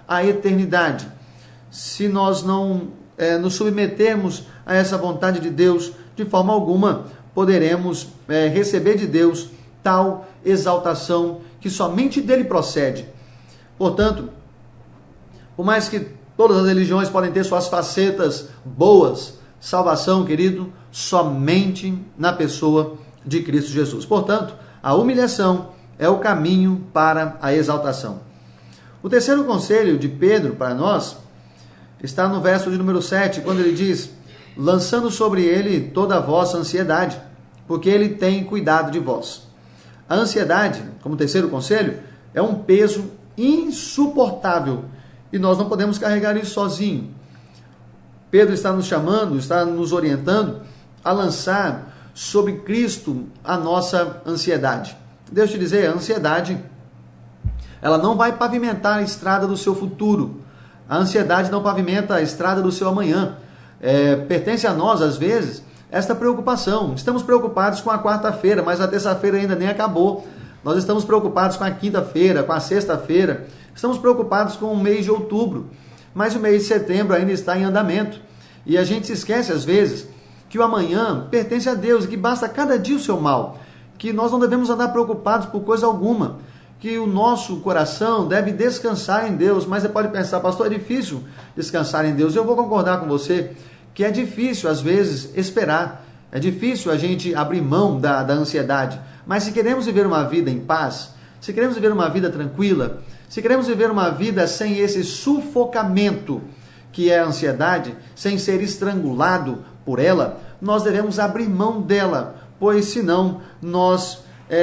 à eternidade. Se nós não nos submetermos a essa vontade de Deus, de forma alguma poderemos receber de Deus tal exaltação que somente dele procede. Portanto, por mais que todas as religiões podem ter suas facetas boas, salvação, querido, somente na pessoa de Cristo Jesus. Portanto, a humilhação é o caminho para a exaltação. O terceiro conselho de Pedro para nós está no verso de número 7, quando ele diz: lançando sobre ele toda a vossa ansiedade, porque ele tem cuidado de vós. A ansiedade, como terceiro conselho, é um peso insuportável e nós não podemos carregar isso sozinho. Pedro está nos chamando, está nos orientando a lançar sobre Cristo a nossa ansiedade. Deixa eu te dizer, a ansiedade, ela não vai pavimentar a estrada do seu futuro. A ansiedade não pavimenta a estrada do seu amanhã. Pertence a nós, às vezes, esta preocupação. Estamos preocupados com a quarta-feira, mas a terça-feira ainda nem acabou. Nós estamos preocupados com a quinta-feira, com a sexta-feira. Estamos preocupados com o mês de outubro, mas o mês de setembro ainda está em andamento. E a gente se esquece, às vezes, que o amanhã pertence a Deus e que basta cada dia o seu mal. Que nós não devemos andar preocupados por coisa alguma. Que o nosso coração deve descansar em Deus. Mas você pode pensar, pastor, é difícil descansar em Deus. Eu vou concordar com você que é difícil, às vezes, esperar. É difícil a gente abrir mão da ansiedade. Mas se queremos viver uma vida em paz, se queremos viver uma vida tranquila, se queremos viver uma vida sem esse sufocamento que é a ansiedade, sem ser estrangulado por ela, nós devemos abrir mão dela, pois senão nós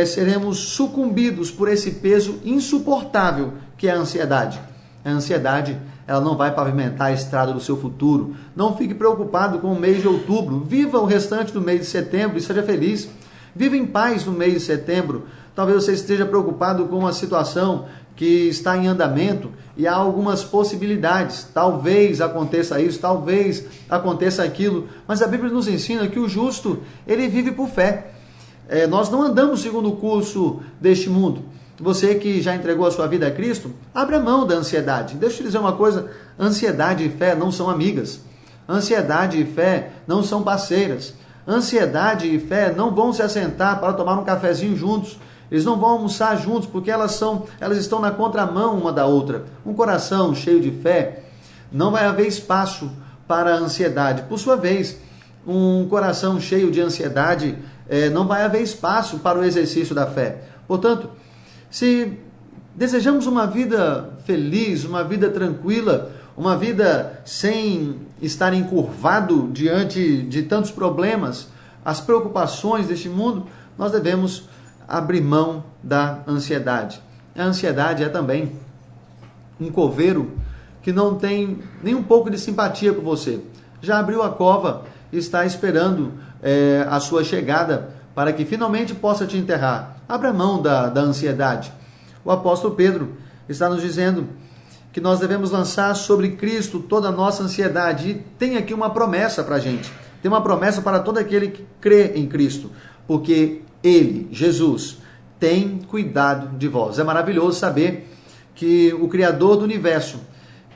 seremos sucumbidos por esse peso insuportável que é a ansiedade. A ansiedade, ela não vai pavimentar a estrada do seu futuro. Não fique preocupado com o mês de outubro. Viva o restante do mês de setembro e seja feliz. Viva em paz no mês de setembro. Talvez você esteja preocupado com uma situação que está em andamento e há algumas possibilidades. Talvez aconteça isso, talvez aconteça aquilo. Mas a Bíblia nos ensina que o justo, ele vive por fé. Nós não andamos segundo o curso deste mundo. Você que já entregou a sua vida a Cristo, abra mão da ansiedade. Deixa eu te dizer uma coisa, ansiedade e fé não são amigas. Ansiedade e fé não são parceiras. Ansiedade e fé não vão se assentar para tomar um cafezinho juntos. Eles não vão almoçar juntos porque elas estão na contramão uma da outra. Um coração cheio de fé, não vai haver espaço para a ansiedade. Por sua vez, um coração cheio de ansiedade, não vai haver espaço para o exercício da fé. Portanto, se desejamos uma vida feliz, uma vida tranquila, uma vida sem estar encurvado diante de tantos problemas, as preocupações deste mundo, nós devemos abrir mão da ansiedade. A ansiedade é também um coveiro que não tem nem um pouco de simpatia por você. Já abriu a cova e está esperando a sua chegada para que finalmente possa te enterrar. Abra mão da ansiedade. O apóstolo Pedro está nos dizendo que nós devemos lançar sobre Cristo toda a nossa ansiedade. E tem aqui uma promessa para a gente. Tem uma promessa para todo aquele que crê em Cristo. Porque Ele, Jesus, tem cuidado de vós. É maravilhoso saber que o Criador do universo,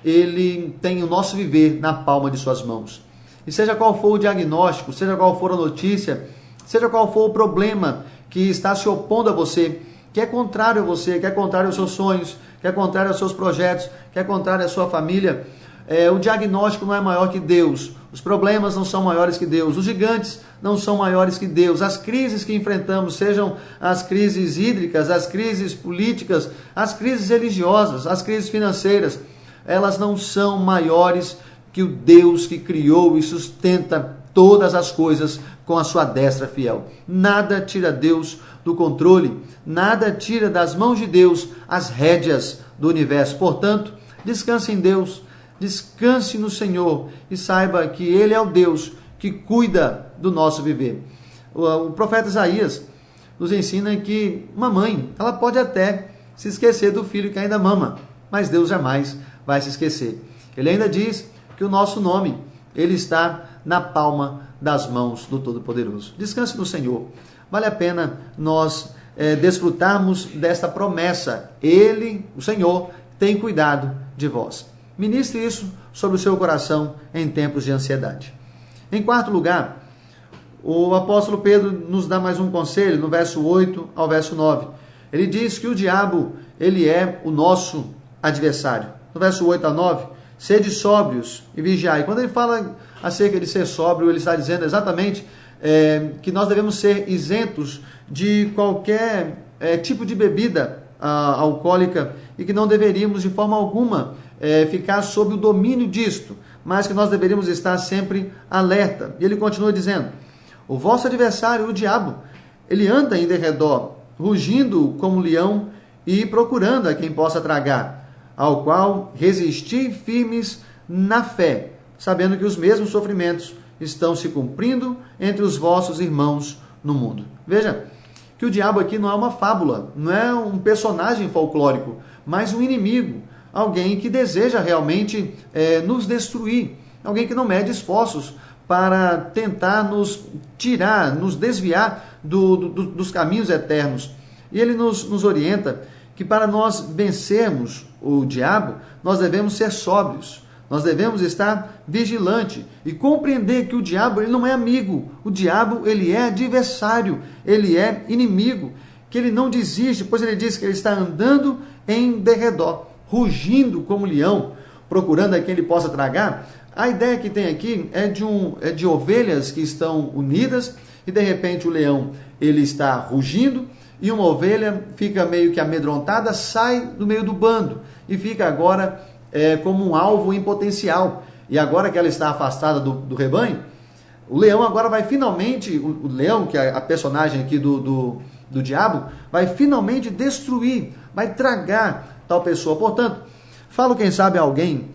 Ele tem o nosso viver na palma de suas mãos. E seja qual for o diagnóstico, seja qual for a notícia, seja qual for o problema que está se opondo a você, que é contrário a você, que é contrário aos seus sonhos, que é contrário aos seus projetos, que é contrário à sua família, o diagnóstico não é maior que Deus, os problemas não são maiores que Deus, os gigantes não são maiores que Deus, as crises que enfrentamos, sejam as crises hídricas, as crises políticas, as crises religiosas, as crises financeiras, elas não são maiores que o Deus que criou e sustenta todas as coisas com a sua destra fiel. Nada tira Deus do controle, nada tira das mãos de Deus as rédeas do universo. Portanto, descanse em Deus, descanse no Senhor e saiba que Ele é o Deus que cuida do nosso viver. O profeta Isaías nos ensina que uma mãe, ela pode até se esquecer do filho que ainda mama, mas Deus jamais vai se esquecer. Ele ainda diz que o nosso nome, ele está na palma das mãos do Todo-Poderoso. Descanse no Senhor. Vale a pena nós desfrutarmos desta promessa. Ele, o Senhor, tem cuidado de vós. Ministre isso sobre o seu coração em tempos de ansiedade. Em quarto lugar, o apóstolo Pedro nos dá mais um conselho no verso 8 ao verso 9. Ele diz que o diabo, ele é o nosso adversário. No verso 8 a 9, sede sóbrios e vigiai. Quando ele fala acerca de ser sóbrio, ele está dizendo exatamente que nós devemos ser isentos de qualquer tipo de bebida alcoólica e que não deveríamos de forma alguma ficar sob o domínio disto, mas que nós deveríamos estar sempre alerta. E ele continua dizendo, o vosso adversário, o diabo, ele anda em derredor, rugindo como leão e procurando a quem possa tragar, ao qual resisti firmes na fé, sabendo que os mesmos sofrimentos estão se cumprindo entre os vossos irmãos no mundo. Veja que o diabo aqui não é uma fábula, não é um personagem folclórico, mas um inimigo, alguém que deseja realmente nos destruir, alguém que não mede esforços para tentar nos tirar, nos desviar dos caminhos eternos. E ele nos orienta que para nós vencermos o diabo, nós devemos ser sóbrios, nós devemos estar vigilantes e compreender que o diabo ele não é amigo, o diabo ele é adversário, ele é inimigo, que ele não desiste, pois ele diz que ele está andando em derredor, rugindo como leão, procurando a quem ele possa tragar. A ideia que tem aqui é de ovelhas que estão unidas e de repente o leão ele está rugindo e uma ovelha fica meio que amedrontada, sai do meio do bando e fica agora como um alvo em potencial. E agora que ela está afastada do rebanho, o leão agora vai finalmente, o leão, que é a personagem aqui do diabo, vai finalmente destruir, vai tragar tal pessoa. Portanto, falo quem sabe alguém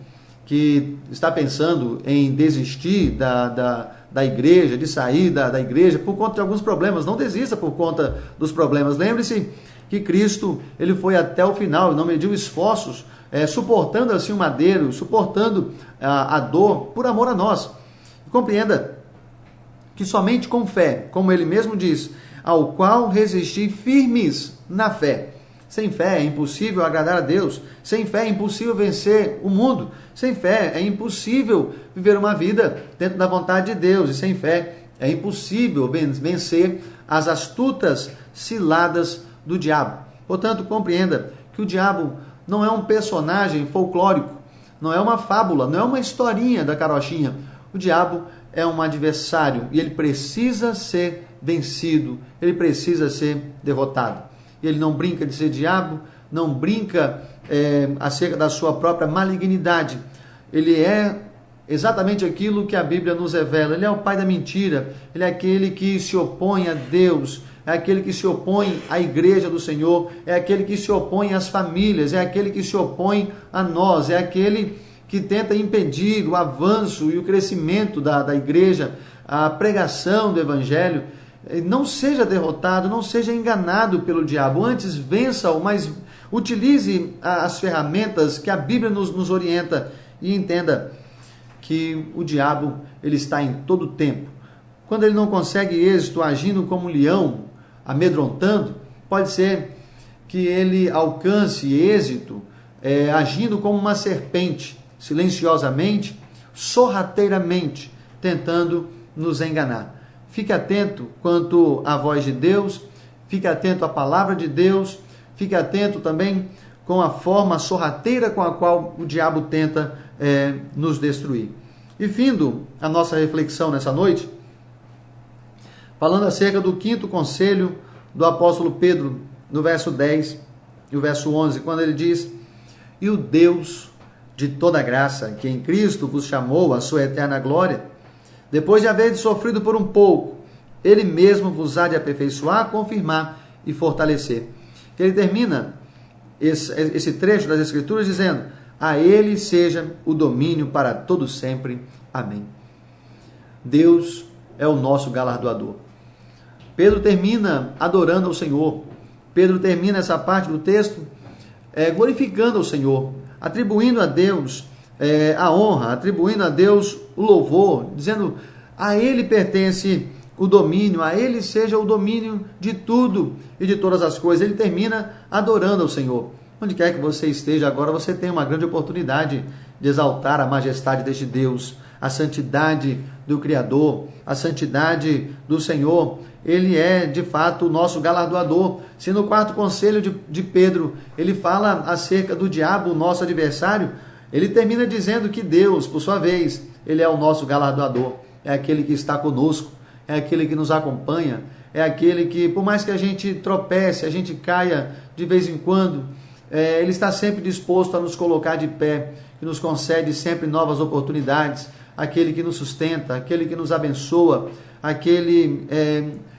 que está pensando em desistir da igreja, de sair da igreja por conta de alguns problemas. Não desista por conta dos problemas. Lembre-se que Cristo ele foi até o final, não mediu esforços, suportando assim o madeiro, suportando a dor por amor a nós. Compreenda que somente com fé, como ele mesmo diz, ao qual resistir firmes na fé. Sem fé é impossível agradar a Deus. Sem fé é impossível vencer o mundo. Sem fé é impossível viver uma vida dentro da vontade de Deus. E sem fé é impossível vencer as astutas ciladas do diabo. Portanto, compreenda que o diabo não é um personagem folclórico, não é uma fábula, não é uma historinha da carochinha. O diabo é um adversário e ele precisa ser vencido, ele precisa ser derrotado. Ele não brinca de ser diabo, não brinca acerca da sua própria malignidade. Ele é exatamente aquilo que a Bíblia nos revela. Ele é o pai da mentira, ele é aquele que se opõe a Deus, é aquele que se opõe à igreja do Senhor, é aquele que se opõe às famílias, é aquele que se opõe a nós, é aquele que tenta impedir o avanço e o crescimento da igreja, a pregação do evangelho. Não seja derrotado, não seja enganado pelo diabo, antes vença-o, mas utilize as ferramentas que a Bíblia nos orienta e entenda que o diabo ele está em todo tempo. Quando ele não consegue êxito agindo como um leão, amedrontando, pode ser que ele alcance êxito agindo como uma serpente, silenciosamente, sorrateiramente, tentando nos enganar. Fique atento quanto à voz de Deus, fique atento à palavra de Deus, fique atento também com a forma sorrateira com a qual o diabo tenta nos destruir. E findo a nossa reflexão nessa noite, falando acerca do quinto conselho do apóstolo Pedro, no verso 10 e o verso 11, quando ele diz, e o Deus de toda graça, que em Cristo vos chamou à sua eterna glória, depois de haver sofrido por um pouco, ele mesmo vos há de aperfeiçoar, confirmar e fortalecer. Ele termina esse trecho das Escrituras dizendo, a ele seja o domínio para todo sempre. Amém. Deus é o nosso galardoador. Pedro termina adorando ao Senhor. Pedro termina essa parte do texto glorificando ao Senhor, atribuindo a Deus a honra, atribuindo a Deus o louvor, dizendo a Ele pertence o domínio, a Ele seja o domínio de tudo e de todas as coisas. Ele termina adorando ao Senhor. Onde quer que você esteja agora, você tem uma grande oportunidade de exaltar a majestade deste Deus, a santidade do Criador, a santidade do Senhor. Ele é, de fato, o nosso galardoador. Se no quarto conselho de Pedro, ele fala acerca do diabo, o nosso adversário, ele termina dizendo que Deus, por sua vez, ele é o nosso galardoador. É aquele que está conosco, é aquele que nos acompanha, é aquele que, por mais que a gente tropece, a gente caia de vez em quando, ele está sempre disposto a nos colocar de pé, que nos concede sempre novas oportunidades, aquele que nos sustenta, aquele que nos abençoa, aquele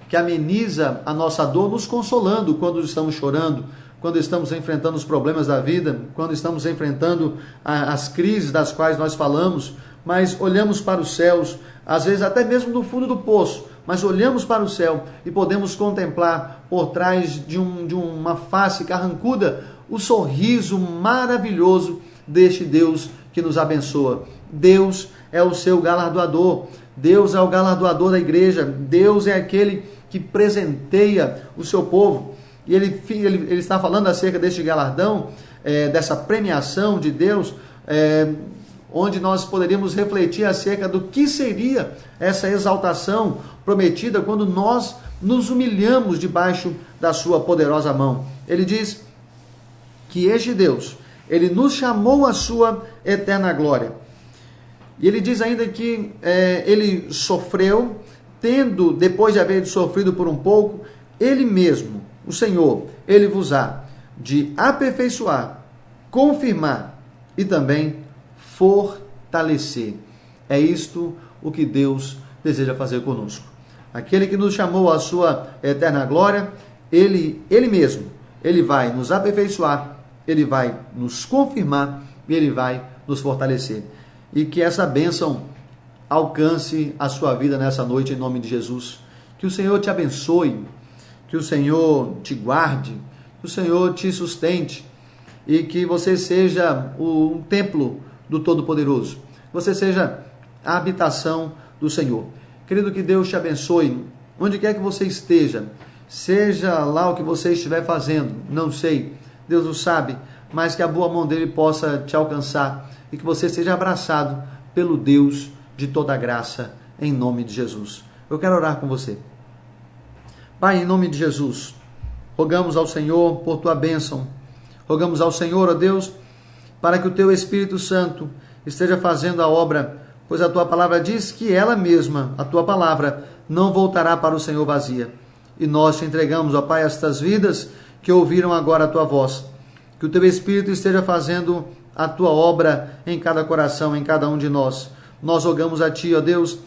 que ameniza a nossa dor, nos consolando quando estamos chorando, quando estamos enfrentando os problemas da vida, quando estamos enfrentando as crises das quais nós falamos, mas olhamos para os céus, às vezes até mesmo no fundo do poço, mas olhamos para o céu e podemos contemplar por trás de uma face carrancuda o sorriso maravilhoso deste Deus que nos abençoa. Deus é o seu galardoador, Deus é o galardoador da igreja, Deus é aquele que presenteia o seu povo. E ele está falando acerca deste galardão, dessa premiação de Deus, onde nós poderíamos refletir acerca do que seria essa exaltação prometida quando nós nos humilhamos debaixo da sua poderosa mão. Ele diz que este Deus, ele nos chamou à sua eterna glória. E ele diz ainda que ele sofreu, tendo, depois de haver sofrido por um pouco, ele mesmo, o Senhor, ele vos há de aperfeiçoar, confirmar e também fortalecer. É isto o que Deus deseja fazer conosco. Aquele que nos chamou à sua eterna glória, ele mesmo, ele vai nos aperfeiçoar, ele vai nos confirmar e ele vai nos fortalecer. E que essa bênção alcance a sua vida nessa noite em nome de Jesus. Que o Senhor te abençoe, que o Senhor te guarde, que o Senhor te sustente e que você seja um templo do Todo-Poderoso. Você seja a habitação do Senhor. Querido, que Deus te abençoe, onde quer que você esteja, seja lá o que você estiver fazendo, não sei, Deus o sabe, mas que a boa mão dele possa te alcançar e que você seja abraçado pelo Deus de toda graça, em nome de Jesus. Eu quero orar com você. Pai, em nome de Jesus, rogamos ao Senhor por tua bênção, rogamos ao Senhor, ó Deus, para que o teu Espírito Santo esteja fazendo a obra, pois a tua palavra diz que ela mesma, a tua palavra, não voltará para o Senhor vazia. E nós te entregamos, ó Pai, estas vidas que ouviram agora a tua voz. Que o teu Espírito esteja fazendo a tua obra em cada coração, em cada um de nós. Nós rogamos a ti, ó Deus,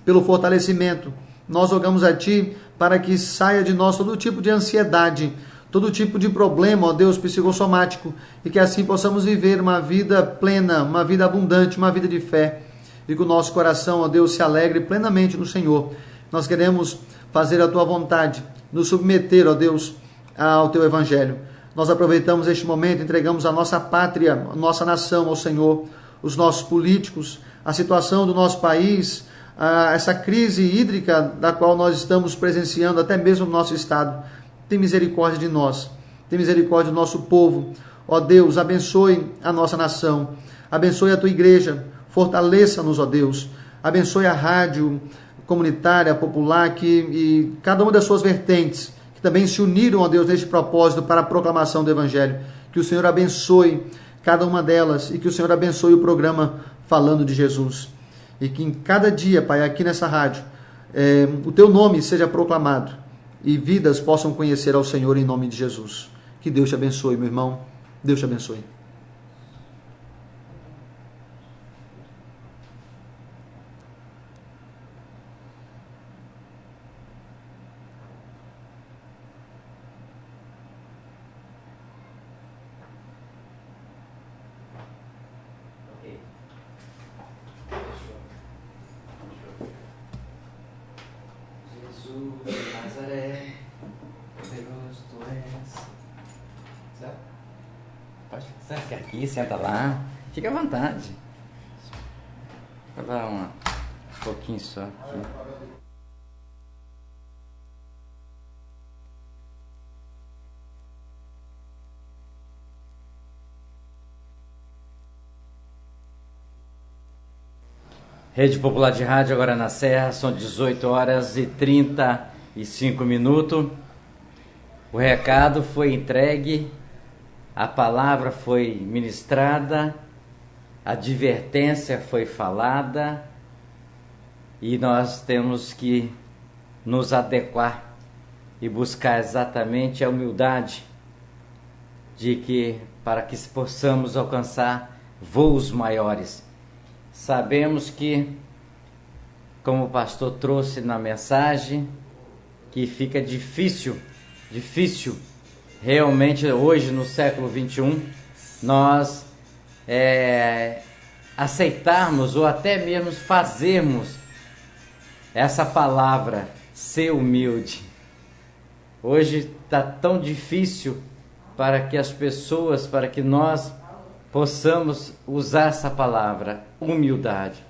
pelo fortalecimento. Nós rogamos a ti para que saia de nós todo tipo de ansiedade, todo tipo de problema, ó Deus, psicossomático, e que assim possamos viver uma vida plena, uma vida abundante, uma vida de fé, e que o nosso coração, ó Deus, se alegre plenamente no Senhor. Nós queremos fazer a tua vontade, nos submeter, ó Deus, ao teu evangelho. Nós aproveitamos este momento, entregamos a nossa pátria, a nossa nação ao Senhor, os nossos políticos, a situação do nosso país, essa crise hídrica da qual nós estamos presenciando, até mesmo no nosso estado. Tem misericórdia de nós, tem misericórdia do nosso povo. Ó Deus, abençoe a nossa nação, abençoe a tua igreja, fortaleça-nos, ó Deus, abençoe a rádio comunitária, popular, e cada uma das suas vertentes, que também se uniram, ó Deus, neste propósito para a proclamação do Evangelho. Que o Senhor abençoe cada uma delas e que o Senhor abençoe o programa Falando de Jesus. E que em cada dia, Pai, aqui nessa rádio, o teu nome seja proclamado e vidas possam conhecer ao Senhor em nome de Jesus. Que Deus te abençoe, meu irmão. Deus te abençoe. Nazaré, poderoso tu és. Pode ficar aqui, senta lá, fica à vontade. Vou falar um pouquinho só aqui. Rede Popular de Rádio, agora na Serra, são 18 horas e 35 minutos. O recado foi entregue, a palavra foi ministrada, a advertência foi falada e nós temos que nos adequar e buscar exatamente a humildade para que possamos alcançar voos maiores. Sabemos que, como o pastor trouxe na mensagem, que fica difícil realmente hoje no século 21 nós aceitarmos ou até mesmo fazermos essa palavra, ser humilde. Hoje está tão difícil para que nós possamos usar essa palavra, humildade.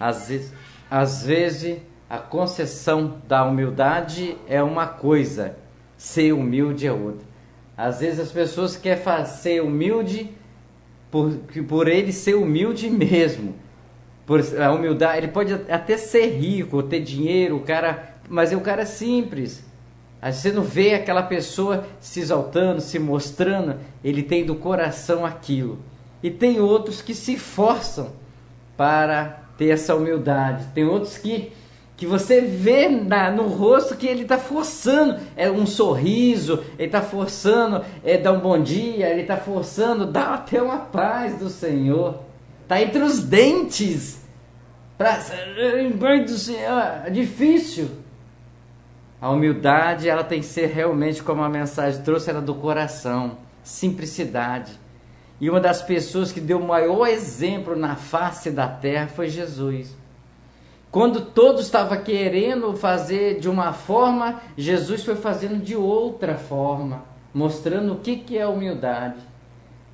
Às vezes, a concessão da humildade é uma coisa, ser humilde é outra. Às vezes as pessoas querem ser humilde por ele ser humilde mesmo. Por a humildade, ele pode até ser rico, ter dinheiro, mas o cara é simples. Você não vê aquela pessoa se exaltando, se mostrando, ele tem do coração aquilo. E tem outros que se forçam para ter essa humildade. Tem outros que você vê no rosto que ele está forçando um sorriso, ele está forçando dar um bom dia, ele está forçando dar até uma paz do Senhor. Está entre os dentes. Do Senhor, é difícil. A humildade, ela tem que ser realmente, como a mensagem trouxe, ela do coração, simplicidade. E uma das pessoas que deu o maior exemplo na face da terra foi Jesus. Quando todos estavam querendo fazer de uma forma, Jesus foi fazendo de outra forma, mostrando o que é humildade.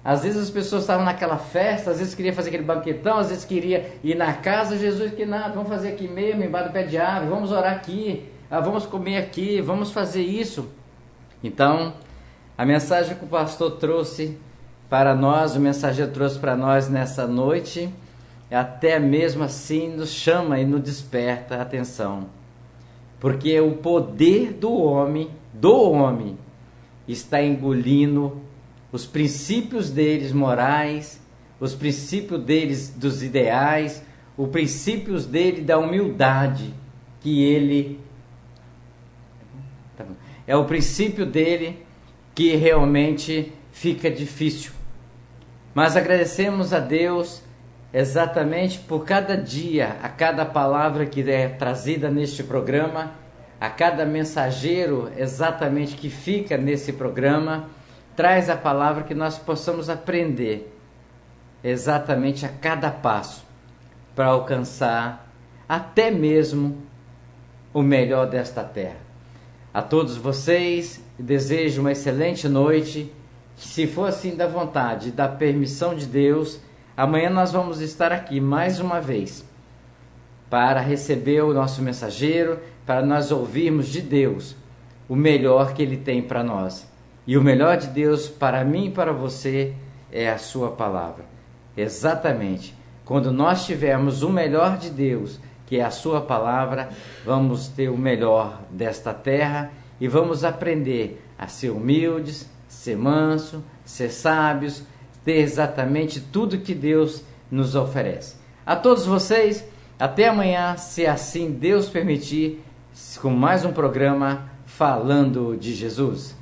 Às vezes as pessoas estavam naquela festa, às vezes queria fazer aquele banquetão, às vezes queria ir na casa, Jesus que nada, vamos fazer aqui mesmo, embaixo do pé de árvore, vamos orar aqui. Vamos comer aqui, vamos fazer isso. Então, a mensagem que o pastor trouxe para nós, o mensageiro trouxe para nós nessa noite, até mesmo assim nos chama e nos desperta a atenção. Porque o poder do homem, está engolindo os princípios deles morais, os princípios deles dos ideais, os princípios dele da humildade que ele é o princípio dele que realmente fica difícil. Mas agradecemos a Deus exatamente por cada dia, a cada palavra que é trazida neste programa, a cada mensageiro exatamente que fica nesse programa, traz a palavra que nós possamos aprender exatamente a cada passo para alcançar até mesmo o melhor desta terra. A todos vocês, desejo uma excelente noite. Se for assim da vontade e da permissão de Deus, amanhã nós vamos estar aqui mais uma vez para receber o nosso mensageiro, para nós ouvirmos de Deus o melhor que Ele tem para nós. E o melhor de Deus para mim e para você é a sua palavra. Exatamente. Quando nós tivermos o melhor de Deus, que é a sua palavra, vamos ter o melhor desta terra e vamos aprender a ser humildes, ser manso, ser sábios, ter exatamente tudo que Deus nos oferece. A todos vocês, até amanhã, se assim Deus permitir, com mais um programa Falando de Jesus.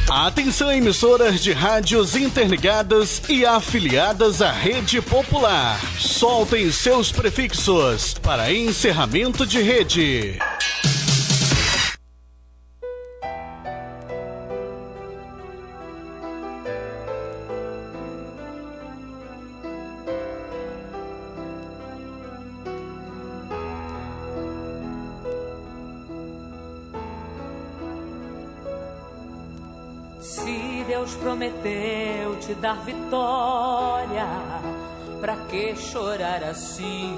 Atenção, emissoras de rádios interligadas e afiliadas à Rede Popular. Soltem seus prefixos para encerramento de rede. Se Deus prometeu te dar vitória, pra que chorar assim?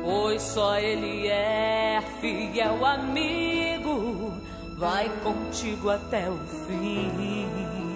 Pois só Ele é fiel amigo, vai contigo até o fim.